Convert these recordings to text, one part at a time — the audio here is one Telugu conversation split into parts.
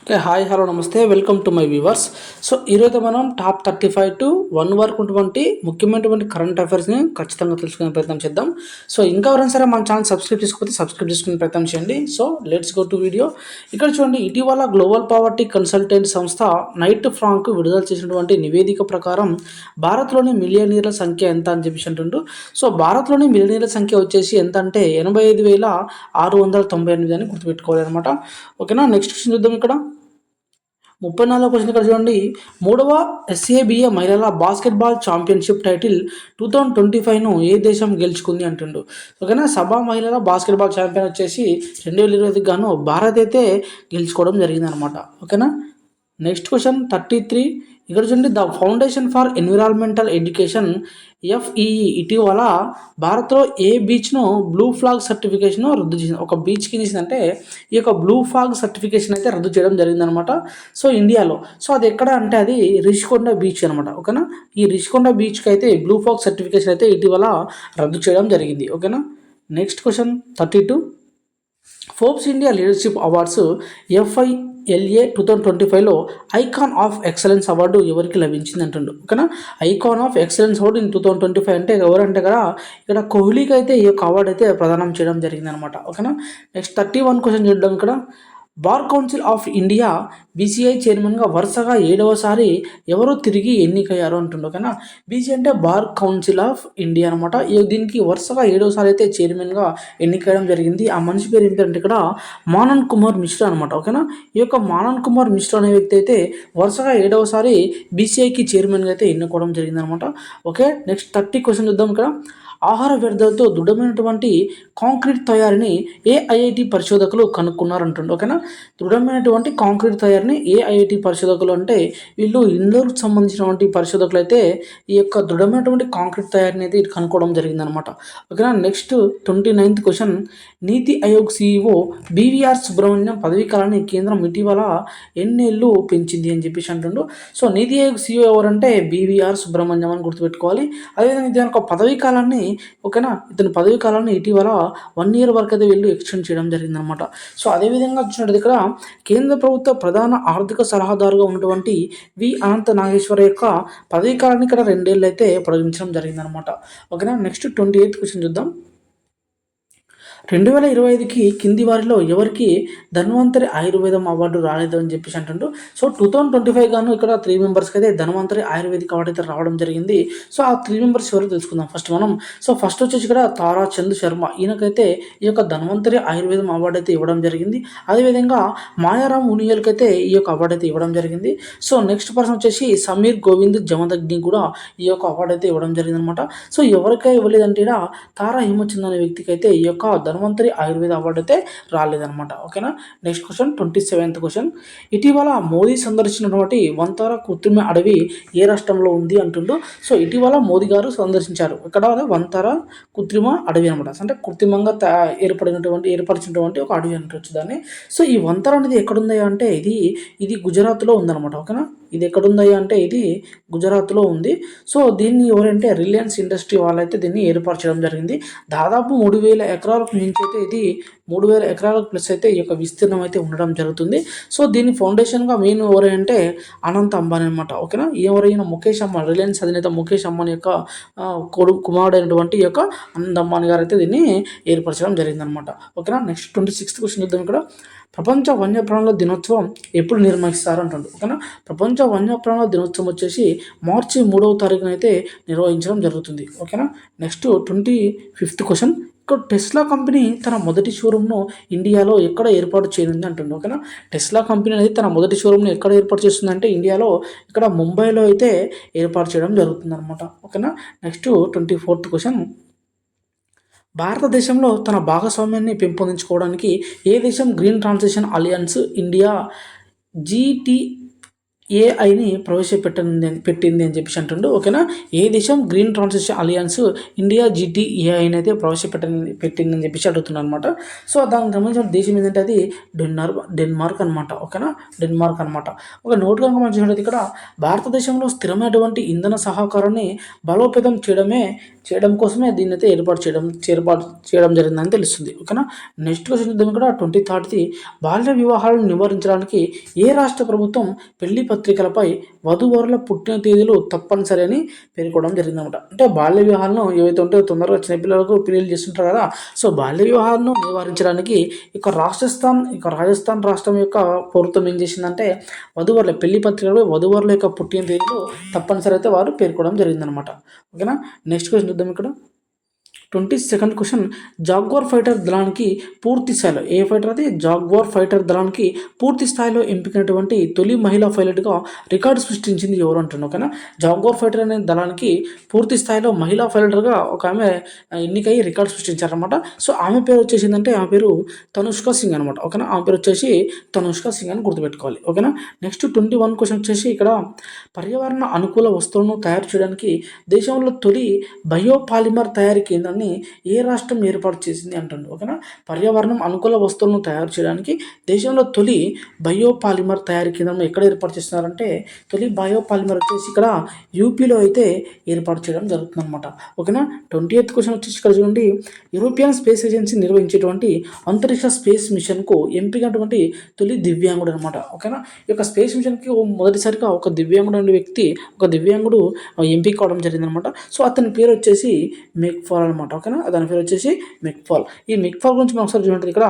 ఓకే. హాయ్, హలో, నమస్తే. Welcome to my viewers. So ఈరోజు మనం టాప్ 35 టు 1 వరకు ఉన్నటువంటి ముఖ్యమైనటువంటి కరెంట్ అఫైర్స్ని ఖచ్చితంగా తెలుసుకునే ప్రయత్నం చేద్దాం. సో ఇంకా ఎవరైనా సరే మన ఛానల్ సబ్స్క్రైబ్ చేసుకోకపోతే సబ్స్క్రైబ్ చేసుకునే ప్రయత్నం చేయండి. So let's go to video. ఇక్కడ చూడండి, ఇటీవల గ్లోబల్ పావర్టీ కన్సల్టెంట్ సంస్థ నైట్ ఫ్రాంక్ విడుదల చేసినటువంటి నివేదిక ప్రకారం భారత్లోని మిలియనీర్ల సంఖ్య ఎంత అని చెప్పేసి అంటుండు. సో భారత్లోని మిలియనీర్ల సంఖ్య వచ్చేసి ఎంత అంటే 85,698 అని గుర్తుపెట్టుకోవాలి అనమాట. ఓకేనా. నెక్స్ట్ క్వశ్చన్ చూద్దాం. ఇక్కడ 34 క్వశ్చన్ ఇక్కడ చూడండి. మూడవ ఎస్ఏబిఏ మహిళల బాస్కెట్బాల్ ఛాంపియన్షిప్ టైటిల్ 2025ను ఏ దేశం గెలుచుకుంది అంటుండు. ఓకేనా. సభా మహిళల బాస్కెట్బాల్ ఛాంపియన్ వచ్చేసి 2020కి గాను భారత్ అయితే గెలుచుకోవడం జరిగిందనమాట. ఓకేనా. Next question 33. ఇక్కడ చూడండి, the foundation for environmental education FEE ఇటీవల భారత్లో ఏ బీచ్ను బ్లూ ఫ్లాగ్ సర్టిఫికేషన్ రద్దు చేసింది. ఒక బీచ్కి చేసిందంటే ఈ యొక్క బ్లూ ఫ్లాగ్ సర్టిఫికేషన్ అయితే రద్దు చేయడం జరిగిందనమాట. సో ఇండియాలో. సో అది ఎక్కడ అంటే అది రిషికొండ బీచ్ అనమాట. ఓకేనా. ఈ రిషికొండ బీచ్కి అయితే బ్లూ ఫ్లాగ్ సర్టిఫికేషన్ అయితే ఇటీవల రద్దు చేయడం జరిగింది. ఓకేనా. Next question 32. Forbes India leadership awards FILA 2025లో ఐకాన్ ఆఫ్ ఎక్సలెన్స్ అవార్డు ఎవరికి లభించింది అంటుండు. ఓకేనా. Icon of excellence award in 2025 అంటే ఎవరంటే కదా ఇక్కడ కోహ్లీకి అయితే ఈ యొక్క అవార్డు అయితే ప్రదానం చేయడం జరిగింది అనమాట. ఓకేనా. నెక్స్ట్ 31 క్వశ్చన్ చూద్దాం. ఇక్కడ bar council of India BCI చైర్మన్గా వరుసగా 7వసారి ఎవరు తిరిగి ఎన్నికయ్యారు అంటుండో. ఓకేనా. BCI అంటే బార్ కౌన్సిల్ ఆఫ్ ఇండియా అనమాట. దీనికి వరుసగా 7వసారి అయితే చైర్మన్గా ఎన్నికయ్యడం జరిగింది. ఆ మనిషి పేరు ఏంటంటే ఇక్కడ మానన్ కుమార్ మిశ్రా అనమాట. ఓకేనా. ఈ యొక్క మానన్ కుమార్ మిశ్రా అనే వ్యక్తి అయితే వరుసగా 7వసారి BCIకి చైర్మన్గా అయితే ఎన్నుకోవడం జరిగిందనమాట. ఓకే. నెక్స్ట్ 30 క్వశ్చన్ చూద్దాం. ఇక్కడ ఆహార వ్యర్థాలతో దృఢమైనటువంటి కాంక్రీట్ తయారీని AIIT పరిశోధకులు కనుక్కున్నారంటుండే. ఓకేనా. దృఢమైనటువంటి కాంక్రీట్ తయారీని AIIT పరిశోధకులు అంటే వీళ్ళు ఇండోర్కి సంబంధించినటువంటి పరిశోధకులు అయితే ఈ యొక్క దృఢమైనటువంటి కాంక్రీట్ తయారీని అయితే కనుక్కోవడం జరిగిందనమాట. ఓకేనా. Next 29th question. నీతి ఆయోగ్ CEO BVR సుబ్రహ్మణ్యం పదవీ కాలాన్ని కేంద్రం ఇటీవల ఎన్నేళ్ళు పెంచింది అని చెప్పేసి అంటుండు. సో నీతి ఆయోగ్ CEO ఎవరంటే BVR సుబ్రహ్మణ్యం అని గుర్తుపెట్టుకోవాలి. అదేవిధంగా ఇతని యొక్క పదవీ కాలాన్ని ఓకేనా ఇతని పదవీ కాలాన్ని ఇటీవల 1 year వరకు అయితే వీళ్ళు ఎక్స్టెండ్ చేయడం జరిగిందనమాట. సో అదేవిధంగా చూసినట్టు ఇక్కడ కేంద్ర ప్రభుత్వ ప్రధాన ఆర్థిక సలహాదారుగా ఉన్నటువంటి అనంత నాగేశ్వర యొక్క పదవీ కాలాన్ని ఇక్కడ 2 ఏళ్ళు అయితే పొడిగించడం జరిగిందనమాట. ఓకేనా. నెక్స్ట్ 28th క్వశ్చన్ చూద్దాం. 2025కి కింది వారిలో ఎవరికి ధన్వంతరి ఆయుర్వేదం అవార్డు రాలేదు అని చెప్పేసి అంటుండ్రు. సో 2025 గాను ఇక్కడ 3 మెంబర్స్కి అయితే ధన్వంతరి ఆయుర్వేదిక్ అవార్డు అయితే రావడం జరిగింది. సో ఆ 3 మెంబర్స్ ఎవరు తెలుసుకుందాం ఫస్ట్ మనం. సో ఫస్ట్ వచ్చేసి ఇక్కడ తారా చంద్ శర్మ, ఈయనకైతే ఈ యొక్క ధన్వంతరి ఆయుర్వేదం అవార్డు అయితే ఇవ్వడం జరిగింది. అదేవిధంగా మాయారామ్ మునియల్కి అయితే ఈ యొక్క అవార్డు అయితే ఇవ్వడం జరిగింది. సో నెక్స్ట్ పర్సన్ వచ్చేసి సమీర్ గోవింద్ జమదగ్ని కూడా ఈ యొక్క అవార్డు అయితే ఇవ్వడం జరిగింది అనమాట. సో ఎవరికై ఇవ్వలేదంటే ఇక్కడ తారా హిమచంద్ అనే వ్యక్తికి అయితే ఈ యొక్క ధన్వంతరి ఆయుర్వేద అవార్డు అయితే రాలేదనమాట. ఓకేనా. Next question 27th question. ఇటీవల మోదీ సందర్శించినటువంటి వంతారా కృత్రిమ అడవి ఏ రాష్ట్రంలో ఉంది అంటుండు. సో ఇటీవల మోదీ గారు సందర్శించారు ఇక్కడ వంతారా కృత్రిమ అడవి అనమాట. అంటే కృత్రిమంగా ఏర్పరిచినటువంటి ఒక అడవి అంటొచ్చు దాన్ని. సో ఈ వంతర అనేది ఎక్కడుంది అంటే ఇది గుజరాత్లో ఉందన్నమాట. ఓకేనా. ఇది ఎక్కడుంది అంటే ఇది గుజరాత్లో ఉంది. సో దీన్ని ఎవరంటే రిలయన్స్ ఇండస్ట్రీ వాళ్ళైతే దీన్ని ఏర్పరచడం జరిగింది. దాదాపు 3,000 ఎకరాలకు మించి అయితే ఇది 3,000 ఎకరాలకు ప్లస్ అయితే ఈ యొక్క విస్తీర్ణం అయితే ఉండడం జరుగుతుంది. సో దీని ఫౌండేషన్గా మెయిన్ ఎవరంటే అనంత్ అంబానీ అనమాట. ఓకేనా. ఎవరైనా ముఖేష్ అంబానీ, రిలయన్స్ అధినేత ముఖేష్ అంబానీ యొక్క కుమారుడైనటువంటి ఈ యొక్క అనంత్ అంబానీ గారు అయితే దీన్ని ఏర్పరచడం జరిగిందనమాట. ఓకేనా. నెక్స్ట్ 26th క్వశ్చన్ చూద్దాం. ఇక్కడ ప్రపంచ వన్యప్రాణుల దినోత్సవం ఎప్పుడు నిర్వహిస్తారు అంటుండ్రు. ఓకేనా. ప్రపంచ వన్యప్రాణుల దినోత్సవం వచ్చేసి మార్చి 3వ తారీఖున అయితే నిర్వహించడం జరుగుతుంది. ఓకేనా. Next 25th question. ఇక్కడ టెస్లా కంపెనీ తన మొదటి షోరూమ్ను ఇండియాలో ఎక్కడ ఏర్పాటు చేయనుంది అంటుంది. ఓకేనా. టెస్లా కంపెనీ అనేది తన మొదటి షోరూమ్ను ఎక్కడ ఏర్పాటు చేస్తుందంటే ఇండియాలో ఇక్కడ ముంబైలో అయితే ఏర్పాటు చేయడం జరుగుతుంది అనమాట. ఓకేనా. Next 24th question. భారతదేశంలో తన భాగస్వామ్యాన్ని పెంపొందించుకోవడానికి ఏ దేశం గ్రీన్ ట్రాన్సిషన్ అలయన్స్ ఇండియా ఏఐని పెట్టింది అని చెప్పేసి అంటుండు. ఓకేనా, ఏ దేశం గ్రీన్ ట్రాన్సిషన్ అలియన్స్ ఇండియా GTAIని అయితే పెట్టిందని చెప్పేసి అడుగుతున్నాను అనమాట. సో దానికి సంబంధించిన దేశం ఏంటంటే అది డెన్మార్క్ అనమాట. ఓకేనా, డెన్మార్క్ అనమాట. ఒక నోట్ కనుక మనం చూసినట్లయితే ఇక్కడ భారతదేశంలో స్థిరమైనటువంటి ఇంధన సహకారాన్ని బలోపేతం చేయడం కోసమే దీన్ని అయితే ఏర్పాటు చేయడం జరిగిందని తెలుస్తుంది. ఓకేనా, నెక్స్ట్ క్వశ్చన్ చూద్దాం. ఇక్కడ 23rd బాల్య వివాహాలను నివారించడానికి ఏ రాష్ట్ర ప్రభుత్వం పెళ్లి పత్రికలపై వధూవరుల పుట్టిన తేదీలు తప్పనిసరి అని పేర్కొనడం జరిగిందనమాట. అంటే బాల్య వివాహాలను ఏవైతే ఉంటాయో తొందరగా చిన్నపిల్లలకు పెళ్లి చేస్తుంటారు కదా. సో బాల్య వివాహాలను నివారించడానికి రాజస్థాన్ రాష్ట్రం యొక్క ప్రభుత్వం ఏం చేసిందంటే వధూవరుల పెళ్లి పత్రికలపై వధూవరుల యొక్క పుట్టిన తేదీలు తప్పనిసరి అయితే వారు పేర్కొనడం జరిగిందనమాట. ఓకేనా, నెక్స్ట్ క్వశ్చన్ చూద్దాం. ఇక్కడ 22nd క్వశ్చన్, జాగ్వార్ ఫైటర్ దళానికి పూర్తి స్థాయిలో ఏ ఫైటర్ అది జాగ్వార్ ఫైటర్ దళానికి పూర్తి స్థాయిలో ఎంపికైనటువంటి తొలి మహిళా పైలట్గా రికార్డు సృష్టించింది ఎవరు అంటున్నాను. ఓకేనా, జాగ్వార్ ఫైటర్ అనే దళానికి పూర్తి స్థాయిలో మహిళా పైలట్గా ఒక ఆమె ఎన్నికై రికార్డు సృష్టించారనమాట. సో ఆమె పేరు వచ్చేసిందంటే ఆమె పేరు తనుష్క సింగ్ అనమాట. ఓకేనా, ఆమె పేరు వచ్చేసి తనుష్క సింగ్ అని గుర్తుపెట్టుకోవాలి. ఓకేనా, నెక్స్ట్ 21 క్వశ్చన్ వచ్చేసి ఇక్కడ పర్యావరణ అనుకూల వస్తువులను తయారు చేయడానికి దేశంలో తొలి బయోపాలిమర్ తయారీ కేంద్రాన్ని ఏ రాష్ట్రం ఏర్పాటు చేసింది అంటుంది. ఓకేనా, పర్యావరణం అనుకూల వస్తువులను తయారు చేయడానికి దేశంలో తొలి బయోపాలిమర్ తయారీ కేంద్రం ఎక్కడ ఏర్పాటు చేస్తున్నారంటే తొలి బయోపాలిమర్ వచ్చేసి ఇక్కడ యూపీలో అయితే ఏర్పాటు చేయడం జరుగుతుంది అనమాట. ఓకేనా, 28th క్వశ్చన్ వచ్చేసి ఇక్కడ చూడండి, యూరోపియన్ స్పేస్ ఏజెన్సీ నిర్వహించేటువంటి అంతరిక్ష స్పేస్ మిషన్కు ఎంపికైనటువంటి తొలి దివ్యాంగుడు అనమాట. ఓకేనా, ఈ యొక్క స్పేస్ మిషన్కి మొదటిసారిగా ఒక దివ్యాంగుడు ఎంపిక కావడం జరిగిందనమాట. సో అతని పేరు వచ్చేసి మెక్ఫాల్ అనమాట. ఓకేనా, దాని పేరు వచ్చేసి మెక్ఫాల్. ఈ మెక్ఫాల్ గురించి మనం ఒకసారి చూడండి. ఇక్కడ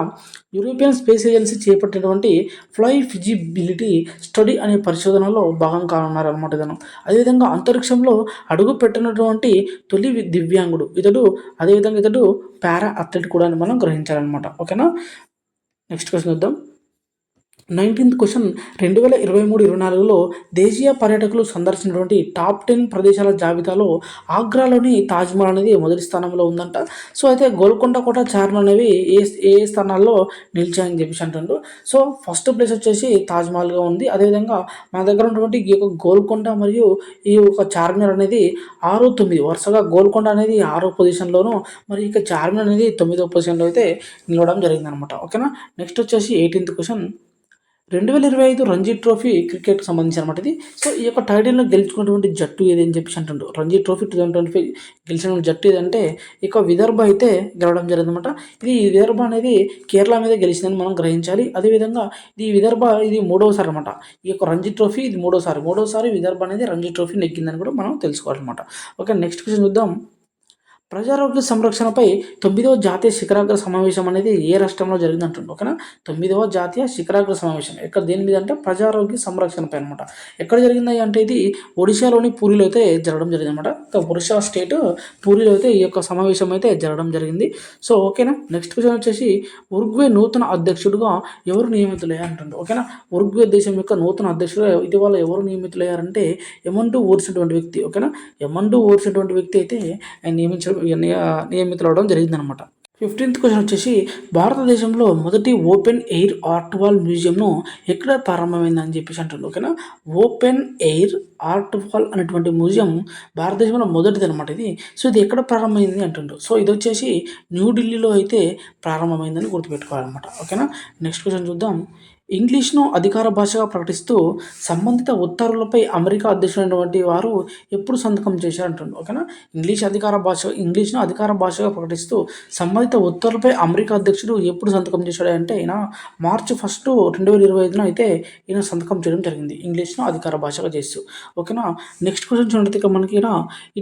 యూరోపియన్ స్పేస్ ఏజెన్సీ చేపట్టినటువంటి ఫ్లై ఫిజిబిలిటీ స్టడీ అనే పరిశోధనలో భాగం కానున్నారనమాట ఇతను. అదేవిధంగా అంతరిక్షంలో అడుగు పెట్టినటువంటి తొలి దివ్యాంగుడు ఇతడు. అదేవిధంగా ఇతడు పారా అథ్లెట్ కూడా అని మనం గ్రహించాలన్నమాట. ఓకేనా, నెక్స్ట్ క్వశ్చన్ చూద్దాం. 19th క్వశ్చన్, 2023-24లో దేశీయ పర్యాటకులు సందర్శించినటువంటి టాప్ 10 ప్రదేశాల జాబితాలో ఆగ్రాలోని తాజ్మహల్ అనేది మొదటి స్థానంలో ఉందంట. సో అయితే గోల్కొండ కోట, చార్మినార్ అనేవి ఏ స్థానాల్లో నిలిచాయని చెప్పేసి అంటుండ్రు. సో ఫస్ట్ ప్లేస్ వచ్చేసి తాజ్మహల్గా ఉంది. అదేవిధంగా మన దగ్గర ఉన్నటువంటి ఈ యొక్క గోల్కొండ మరియు ఈ యొక్క చార్మినార్ అనేది 6, 9 వరుసగా గోల్కొండ అనేది 6వ పొజిషన్లోను, మరి ఇక చార్మినార్ అనేది 9వ పొజిషన్లో అయితే నిలవడం జరిగిందనమాట. ఓకేనా, నెక్స్ట్ వచ్చేసి 18th క్వశ్చన్, 2025 రంజీ ట్రోఫీ క్రికెట్కి సంబంధించి అనమాట ఇది. సో ఈ యొక్క టైటిల్ను గెలుచుకున్నటువంటి జట్టు ఏది అని చెప్పేసి అంటుండ్రు. రంజీ ట్రోఫీ 2025 గెలిచిన జట్టు ఏదంటే ఇక విదర్భ అయితే గెలవడం జరిగిందనమాట. ఇది విదర్భ అనేది కేరళ మీద గెలిచిందని మనం గ్రహించాలి. అదేవిధంగా ఇది 3వసారి అనమాట. ఈ యొక్క రంజీ ట్రోఫీ ఇది 3వసారి విదర్భ అనేది రంజీ ట్రోఫీ నెగ్గిందని కూడా మనం తెలుసుకోవాలన్నమాట. ఓకే, నెక్స్ట్ క్వశ్చన్ చూద్దాం. ప్రజారోగ్య సంరక్షణపై 9వ జాతీయ శిఖరాగ్ర సమావేశం అనేది ఏ రాష్ట్రంలో జరిగిందంటుంది. ఓకేనా, 9వ జాతీయ శిఖరాగ్ర సమావేశం ఎక్కడ దేని మీద అంటే ప్రజారోగ్య సంరక్షణపై అనమాట. ఎక్కడ జరిగింది అంటే ఇది ఒడిశాలోని పూరిలో అయితే జరగడం జరిగింది అనమాట. ఒడిశా స్టేట్ పూరిలో అయితే ఈ యొక్క సమావేశం అయితే జరగడం జరిగింది. సో ఓకేనా, నెక్స్ట్ క్వశ్చన్ వచ్చేసి ఉరుగ్వే నూతన అధ్యక్షుడిగా ఎవరు నియమితులయ్యారు అంటుండ్రు. ఓకేనా, ఉరుగ్వే దేశం యొక్క నూతన అధ్యక్షుడు ఇటీవల ఎవరు నియమితులయ్యారంటే ఎమండు ఓర్చినటువంటి వ్యక్తి. ఓకేనా, ఎమండు ఓర్చినటువంటి వ్యక్తి అయితే నియమితులవడం జరిగిందనమాట. 15th క్వశ్చన్ వచ్చేసి భారతదేశంలో మొదటి ఓపెన్ ఎయిర్ ఆర్ట్ వాల్ మ్యూజియంను ఎక్కడ ప్రారంభమైందని చెప్పేసి అంటుంది. ఓకేనా, ఓపెన్ ఎయిర్ ఆర్ట్ వాల్ అనేటువంటి మ్యూజియం భారతదేశంలో మొదటిది అనమాట ఇది. సో ఇది ఎక్కడ ప్రారంభమైంది అంటుండ్రు. సో ఇది వచ్చేసి న్యూఢిల్లీలో అయితే ప్రారంభమైందని గుర్తుపెట్టుకోవాలన్నమాట. ఓకేనా, నెక్స్ట్ క్వశ్చన్ చూద్దాం. ఇంగ్లీష్ను అధికార భాషగా ప్రకటిస్తూ సంబంధిత ఉత్తర్వులపై అమెరికా అధ్యక్షుడైనటువంటి వారు ఎప్పుడు సంతకం చేశారంటుండ్రు. ఓకేనా, ఇంగ్లీష్ను అధికార భాషగా ప్రకటిస్తూ సంబంధిత ఉత్తర్వులపై అమెరికా అధ్యక్షుడు ఎప్పుడు సంతకం చేశాడు అంటే ఈయన మార్చి 1, 2025 అయితే ఈయన సంతకం చేయడం జరిగింది, ఇంగ్లీష్ను అధికార భాషగా చేస్తూ. ఓకేనా, నెక్స్ట్ క్వశ్చన్ చూడండి. మనకి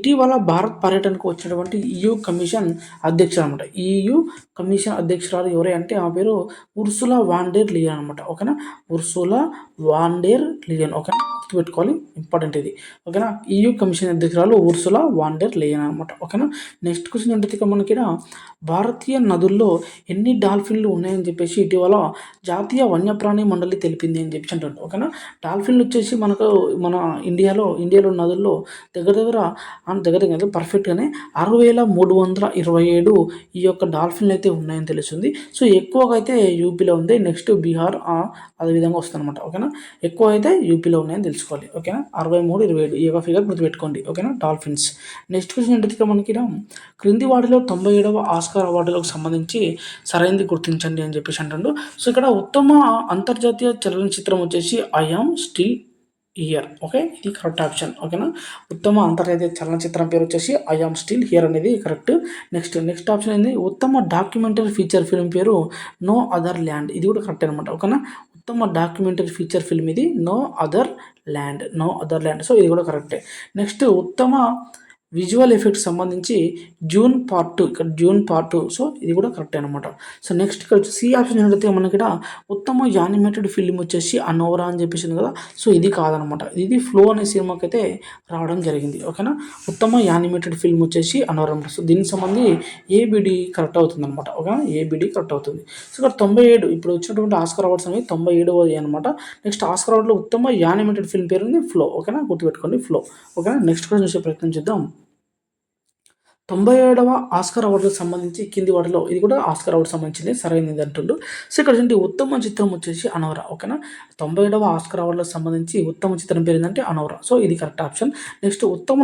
ఇటీవల భారత్ పర్యటనకు వచ్చినటువంటి EU కమిషన్ అధ్యక్షుడు అనమాట. EU కమిషన్ అధ్యక్షురాలు ఎవరే అంటే ఆ పేరు ఉర్సులా వాన్ డెర్ లియన్ అనమాట. ఓకేనా, ఉర్సులా వాన్ డెర్ లియన్. ఓకేనా, గుర్తుపెట్టుకోవాలి, ఇంపార్టెంట్ ఇది. ఓకేనా, EU కమిషన్ అధ్యక్షురాలు ఉర్సులా వాన్ డెర్ లియన్ అనమాట. ఓకేనా, నెక్స్ట్ క్వశ్చన్ అంటే మనకి భారతీయ నదుల్లో ఎన్ని డాల్ఫిన్లు ఉన్నాయని చెప్పేసి ఇటీవల జాతీయ వన్యప్రాణి మండలి తెలిపింది అని చెప్పేసి అంటారు. ఓకేనా. డాల్ఫిన్లు వచ్చేసి మనకు మన ఇండియాలో నదుల్లో దగ్గర దగ్గర దగ్గర దగ్గర పర్ఫెక్ట్గానే 6,327 ఈ యొక్క డాల్ఫిన్లు అయితే ఉన్నాయని తెలుస్తుంది. సో ఎక్కువగా అయితే యూపీలో ఉంది, నెక్స్ట్ బీహార్ అదేవిధంగా వస్తుందన్నమాట. ఓకేనా. ఎక్కువ అయితే యూపీలో ఉన్నాయని తెలుసుకోవాలి. ఓకేనా. 63, 27 ఈ యొక్క ఫిగర్ గుర్తుపెట్టుకోండి. ఓకేనా. డాల్ఫిన్స్. నెక్స్ట్ క్వశ్చన్ ఏంటంటే మనకి క్రింది వాటిలో 97వ ఆస్కార్ అవార్డులకు సంబంధించి సరైనది గుర్తించండి అని చెప్పేసి అంటుండు. సో ఇక్కడ ఉత్తమ అంతర్జాతీయ చలనచిత్రం వచ్చేసి I am still here. Okay, ఇది కరెక్ట్ ఆప్షన్. ఓకేనా. ఉత్తమ అంతర్జాతీయ చలనచిత్రం పేరు వచ్చేసి ఐ యామ్ స్టిల్ హియర్ అనేది కరెక్ట్. నెక్స్ట్ ఆప్షన్ ఏంది, ఉత్తమ డాక్యుమెంటరీ ఫీచర్ ఫిల్మ్ పేరు నో అదర్ ల్యాండ్. ఇది కూడా కరెక్ట్ అనమాట. ఓకేనా. ఉత్తమ డాక్యుమెంటరీ ఫీచర్ ఫిల్మ్ ఇది నో అదర్ ల్యాండ్. సో ఇది కూడా కరెక్టే. నెక్స్ట్ ఉత్తమ విజువల్ ఎఫెక్ట్స్ సంబంధించి జూన్ పార్ట్ 2. సో ఇది కూడా కరెక్ట్ అనమాట. సో నెక్స్ట్ ఇక్కడ సి ఆప్షన్ ఏంటంటే మనకి ఇక్కడ ఉత్తమ యానిమేటెడ్ ఫిల్మ్ వచ్చేసి అనోరా అని చెప్పేసింది కదా. సో ఇది కాదనమాట, ఇది ఫ్లో అనే సినిమాకి అయితే రావడం జరిగింది. ఓకేనా. ఉత్తమ యానిమేటెడ్ ఫిల్మ్ వచ్చేసి అనోరా. సో దీనికి సంబంధించి ఏబిడి కరెక్ట్ అవుతుంది అనమాట. ఓకేనా, ఏబిడి కరెక్ట్ అవుతుంది. సో ఇక్కడ 97 ఇప్పుడు వచ్చినటువంటి ఆస్కార్ అవార్డ్స్ అనేవి 97 అనమాట. నెక్స్ట్ ఆస్కార్ అవార్డులో ఉత్తమ యానిమేటెడ్ ఫిల్మ్ పేరు ఉంది ఫ్లో. ఓకేనా, గుర్తుపెట్టుకోండి ఫ్లో. ఓకేనా. నెక్స్ట్ క్వశ్చన్ చూసే ప్రయత్నం చేద్దాం. 97వ ఆస్కార్ అవార్డులకు సంబంధించి కింది వాటిలో ఇది కూడా ఆస్కార్ అవార్డు సంబంధించింది సరైనది అంటుండు. సో ఇక్కడ ఏంటి ఉత్తమ చిత్రం వచ్చేసి అనవరా. ఓకేనా. 97వ ఆస్కార్ అవార్డులకు సంబంధించి ఉత్తమ చిత్రం పేరు ఏంటంటే అనవరా. సో ఇది కరెక్ట్ ఆప్షన్. నెక్స్ట్ ఉత్తమ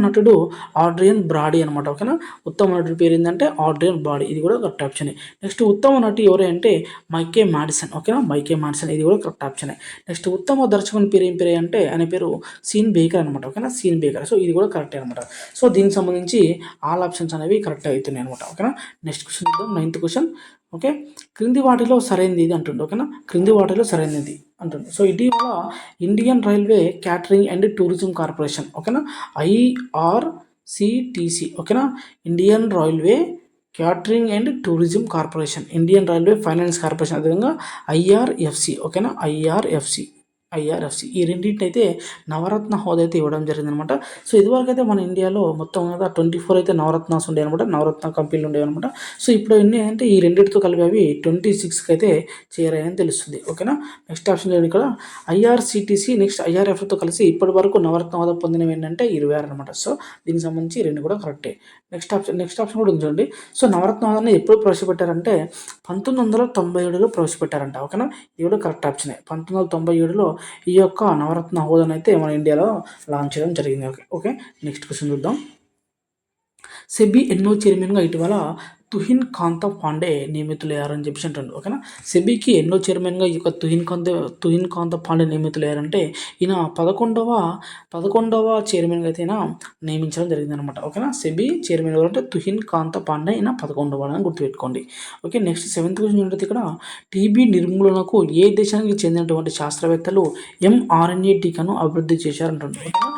నటుడు ఆడ్రియన్ బ్రాడీ అనమాట. ఓకేనా. ఉత్తమ నటుడు పేరు ఏంటంటే ఆడ్రియన్ బ్రాడీ. ఇది కూడా కరెక్ట్ ఆప్షన్. నెక్స్ట్ ఉత్తమ నటి ఎవరు అంటే మైకే మాడిసన్. ఓకేనా, మైకే మాడిసన్. ఇది కూడా కరెక్ట్ ఆప్షన్. నెక్స్ట్ ఉత్తమ దర్శకుని పేరు ఏం పేరు అంటే ఆయన పేరు సీన్ బేకర్ అనమాట. ఓకేనా, సీన్ బేకర్. సో ఇది కూడా కరెక్ట్ అనమాట. సో దీనికి సంబంధించి ఆల్ ఆప్షన్స్ అనేవి కరెక్ట్ అవుతున్నాయి అనమాట. ఓకేనా. నెక్స్ట్ క్వశ్చన్ చూద్దాం. 9th question. ఓకే, క్రింది వాటిలో సరైనది ఇది అంటుండే. ఓకేనా, క్రింది వాటిలో సరైనది అంటుండే. సో ఇటీవల Indian railway catering and tourism corporation, ఓకేనా, IRCTC, ఓకేనా, Indian railway catering and tourism corporation, Indian railway finance corporation, అదేవిధంగా IRFC, ఓకేనా, IRFC ఈ రెండింటిని అయితే నవరత్న హోదా అయితే ఇవ్వడం జరిగిందనమాట. సో ఇదివరకు అయితే మన ఇండియాలో మొత్తం 24 అయితే నవరత్నాస్ ఉండే అనమాట, నవరత్న కంపెనీలు ఉండేవి అనమాట. సో ఇప్పుడు ఎన్ని అంటే ఈ రెండింటితో కలిపి అవి 26కి అయితే చేరాయని తెలుస్తుంది. ఓకేనా. నెక్స్ట్ ఆప్షన్ ఇక్కడ IRCTC నెక్స్ట్ IRFతో కలిసి ఇప్పటి వరకు నవరత్న హోదా పొందినవి ఏంటంటే 26 అనమాట. సో దీనికి సంబంధించి రెండు కూడా కరెక్టే. నెక్స్ట్ ఆప్షన్ కూడా ఉంచండి. సో నవరత్న హోదాని ఎప్పుడు ప్రవేశపెట్టారంటే 1997లో ప్రవేశపెట్టారంట. ఓకేనా, ఇది కూడా కరెక్ట్ ఆప్షనే. 1997లో ఈ యొక్క నవరత్న హోదాను అయితే మన ఇండియాలో లాంచ్ చేయడం జరిగింది. ఓకే. నెక్స్ట్ క్వశ్చన్ చూద్దాం. సెబీ ఎన్నో చైర్మన్గా ఇటీవల తుహిన్ కాంత పాండే నియమితులయ్యారని చెప్పేసి అంటాడు. ఓకేనా. సెబీకి ఎన్నో చైర్మన్గా ఈ యొక్క తుహిన్ కాంత పాండే నియమితులయ్యారంటే ఈయన 11వ చైర్మన్గా అయితే ఈయన నియమించడం జరిగింది అనమాట. ఓకేనా. సెబీ చైర్మన్ ఎవరంటే తుహిన్ కాంత పాండే, ఈయన 11వ అని గుర్తుపెట్టుకోండి. ఓకే. నెక్స్ట్ 7th క్వశ్చన్ ఏంటంటే ఇక్కడ టీబీ నిర్మూలనకు ఏ దేశానికి చెందినటువంటి శాస్త్రవేత్తలు mRNA టీకాను అభివృద్ధి చేశారంటుంది. ఓకేనా.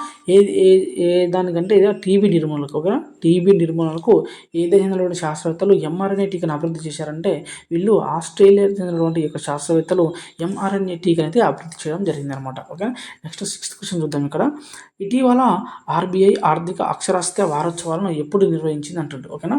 ఏ దానికంటే ఇదే టీబీ నిర్మూలనకు. ఓకేనా, టీబీ నిర్మూలనకు ఏ దేశంలోని శాస్త్రవేత్తలు mRNA టీకాను అభివృద్ధి చేశారంటే వీళ్ళు ఆస్ట్రేలియా చెందినటువంటి యొక్క శాస్త్రవేత్తలు mRNA టీకాను అయితే అభివృద్ధి చేయడం జరిగిందనమాట. ఓకే. నెక్స్ట్ 6th క్వశ్చన్ చూద్దాం. ఇక్కడ ఇటీవల RBI ఆర్థిక అక్షరాస్యత వారోత్సవాలను ఎప్పుడు నిర్వహించింది అంటుంది. ఓకేనా.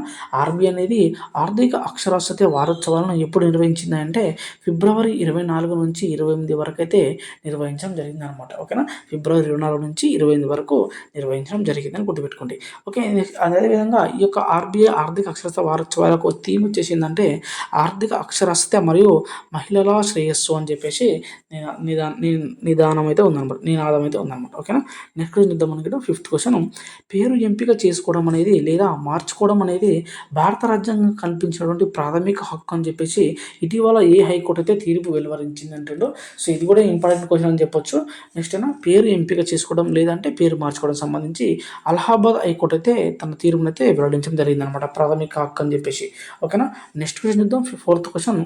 RBI అనేది ఆర్థిక అక్షరాస్యత వారోత్సవాలను ఎప్పుడు నిర్వహించింది అంటే ఫిబ్రవరి 24 నుంచి 28 వరకు అయితే నిర్వహించడం జరిగింది అనమాట. ఓకేనా, ఫిబ్రవరి 24 నుంచి 28 వరకు నిర్వహించడం జరిగిందని గుర్తుపెట్టుకోండి. ఓకే. అదేవిధంగా ఈ యొక్క RBI ఆర్థిక అక్షరాస్యత వారోత్సవాలకు థీమ్ వచ్చేసిందంటే ఆర్థిక అక్షరాస్యత మరియు మహిళల శ్రేయస్సు అని చెప్పేసి నినాదం అయితే ఉందన్నమాట. ఓకేనా. నెక్స్ట్ చూద్దాం. మనకి 5th క్వశ్చన్. పేరు ఎంపిక చేసుకోవడం అనేది లేదా మార్చుకోవడం అనేది భారత రాజ్యాంగం కల్పించినటువంటి ప్రాథమిక హక్కు అని చెప్పేసి ఇటీవల ఏ హైకోర్టు అయితే తీర్పు వెలువరించింది అంటుండో. సో ఇది కూడా ఇంపార్టెంట్ క్వశ్చన్ అని చెప్పొచ్చు. నెక్స్ట్ పేరు ఎంపిక చేసుకోవడం లేదంటే పేరు మార్చుకోవడం సంబంధించి అలహాబాద్ హైకోర్టు అయితే తన తీర్పును అయితే వెల్లడించడం జరిగింది అనమాట, ప్రాథమిక హక్కు అని చెప్పేసి. ఓకేనా. నెక్స్ట్ క్వశ్చన్ చూద్దాం. 4th question.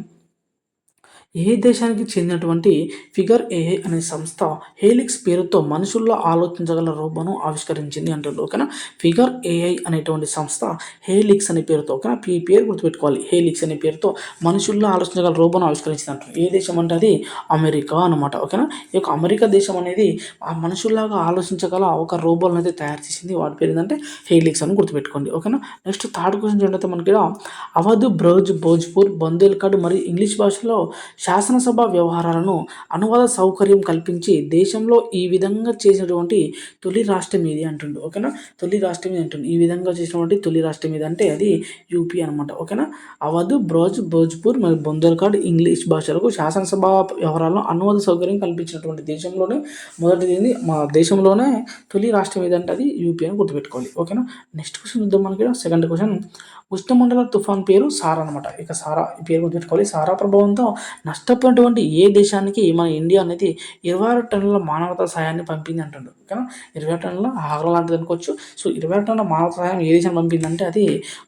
ఏ దేశానికి చెందినటువంటి ఫిగర్ ఏఐ అనే సంస్థ హేలిక్స్ పేరుతో మనుషుల్లో ఆలోచించగల రోబోను ఆవిష్కరించింది అంటుంది. ఓకేనా, ఫిగర్ ఏఐ అనేటువంటి సంస్థ హేలిక్స్ అనే పేరుతో, ఓకేనా, ఈ పేరు గుర్తుపెట్టుకోవాలి, హేలిక్స్ అనే పేరుతో మనుషుల్లో ఆలోచించగల రోబోను ఆవిష్కరించింది అంటారు. ఏ దేశం అంటే అది అమెరికా అనమాట. ఓకేనా, ఈ యొక్క అమెరికా దేశం అనేది ఆ మనుషుల్లాగా ఆలోచించగల ఒక రోబోలను అయితే తయారు చేసింది. వాటి పేరు ఏంటంటే హేలిక్స్ అని గుర్తుపెట్టుకోండి. ఓకేనా, నెక్స్ట్ థర్డ్ క్వశ్చన్ చూడండి మనకి ఇక్కడ అవధ్, బ్రజ్, భోజ్పూర్, బుందేల్ఖండ్ మరియు ఇంగ్లీష్ భాషలో శాసనసభ వ్యవహారాలను అనువాద సౌకర్యం కల్పించి దేశంలో ఈ విధంగా చేసినటువంటి తొలి రాష్ట్రం ఏది అంటుండు. ఓకేనా, తొలి రాష్ట్రం ఇది అంటుంది. ఈ విధంగా చేసినటువంటి తొలి రాష్ట్రం ఏది అంటే అది యూపీ అనమాట. ఓకేనా, అవధ్, బ్రజ్, భోజ్పూర్ మరియు బుందేల్ఖండ్ ఇంగ్లీష్ భాషలకు శాసనసభ వ్యవహారాలను అనువాద సౌకర్యం కల్పించినటువంటి దేశంలోనే మొదటిది, మా దేశంలోనే తొలి రాష్ట్రం ఏదంటే అది యూపీ అని గుర్తుపెట్టుకోవాలి. ఓకేనా, నెక్స్ట్ క్వశ్చన్ చూద్దాం మనకి. సెకండ్ క్వశ్చన్, ఉష్ణమండల తుఫాన్ పేరు సారా అనమాట. ఇక సారా ఈ పేరు గుర్తుపెట్టుకోవాలి. సారా ప్రభావంతో నష్టపోయినటువంటి ఏ దేశానికి మన ఇండియా అనేది 26 టన్నుల మానవతా సహాయాన్ని పంపింది అంటుండు. ఓకేనా, 26 టన్నుల ఆహారం లాంటిది అనుకోవచ్చు. సో 26 టన్నుల మానవతా సహాయం ఏ దేశం పంపిందంటే అది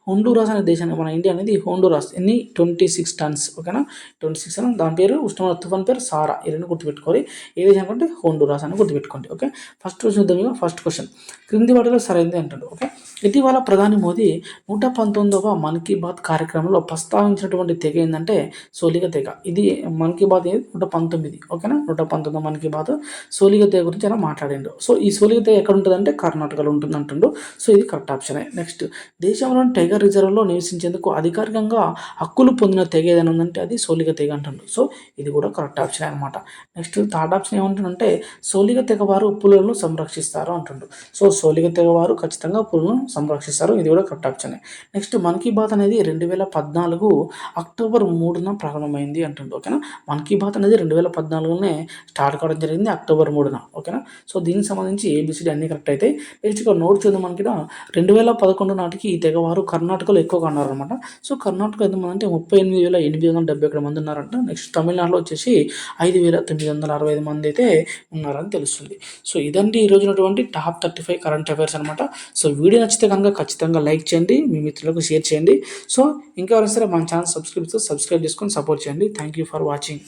హోండూరాస్ అనే దేశానికి, మన ఇండియా అనేది హోండూరాస్. ఎన్ని 26 టన్స్. ఓకేనా, 26 టన్స్. దాని పేరు ఉష్ణమండల తుఫాన్ పేరు సారా. ఈ రెండు గుర్తుపెట్టుకోవాలి. ఏ దేశం అంటే హోండూరాస్ అని గుర్తుపెట్టుకోండి. ఓకే, ఫస్ట్ చూద్దాం. ఇక ఫస్ట్ క్వశ్చన్, క్రింది వాటిలో సరైనది అంటాడు. ఓకే, ఇటీవల ప్రధాని మోదీ 119వ మన్ కీ బాత్ కార్యక్రమంలో ప్రస్తావించినటువంటి తెగ ఏంటంటే సోలిగ తెగ. ఇది మన్ కీ బాత్ 119. ఓకేనా, 119వ మన్ కీ బాత్ సోలిగ తెగ గురించి ఆయన మాట్లాడిండు. సో ఈ సోలిగ తెగ ఎక్కడ ఉంటుంది అంటే కర్ణాటకలో ఉంటుంది అంటుండు. సో ఇది కరెక్ట్ ఆప్షనే. నెక్స్ట్, దేశంలోని టైగర్ రిజర్వ్లో నివసించేందుకు అధికారికంగా హక్కులు పొందిన తెగ ఏదైనా ఉందంటే అది సోలిగ తెగ అంటుండు. సో ఇది కూడా కరెక్ట్ ఆప్షన్ అనమాట. నెక్స్ట్ థర్డ్ ఆప్షన్ ఏమంటుందంటే సోలిగ తెగ వారు పులులను సంరక్షిస్తారు అంటుండు. సో సోలిగ తెగ వారు ఖచ్చితంగా పులులను సంరక్షిస్తారు. ఇది కూడా కరెక్ట్ ఆప్షనే. నెక్స్ట్, మన్ కీ బాత్ అనేది 2014 అక్టోబర్ 3న ప్రారంభమైంది అంటుండు. ఓకేనా, మన్ కీ బాత్ అనేది 2014లోనే స్టార్ట్ కావడం జరిగింది, అక్టోబర్ 3న. ఓకేనా, సో దీనికి సంబంధించి ఏబిసిడి అన్ని కరెక్ట్ అయితే. నెక్స్ట్ ఇక్కడ నోట్ చూద్దాం మనకి. 2011 నాటికి ఈ తెగవారు కర్ణాటకలో ఎక్కువగా ఉన్నారనమాట. సో కర్ణాటక ఎంతమంది అంటే 38,871 మంది ఉన్నారంట. నెక్స్ట్ తమిళనాడులో వచ్చేసి 5,965 మంది అయితే ఉన్నారని తెలుస్తుంది. సో ఇదండి ఈ రోజునటువంటి టాప్ 35 కరెంట్ అఫైర్స్ అనమాట. సో వీడియో నచ్చితే కనుక ఖచ్చితంగా లైక్ చేయండి, మీ మిత్రులకు షేర్ చేయండి. సో ఇంకా ఎవరైనా సరే మన ఛానల్ సబ్స్క్రైబ్ చేసుకొని సపోర్ట్ చేయండి. Thank you for watching.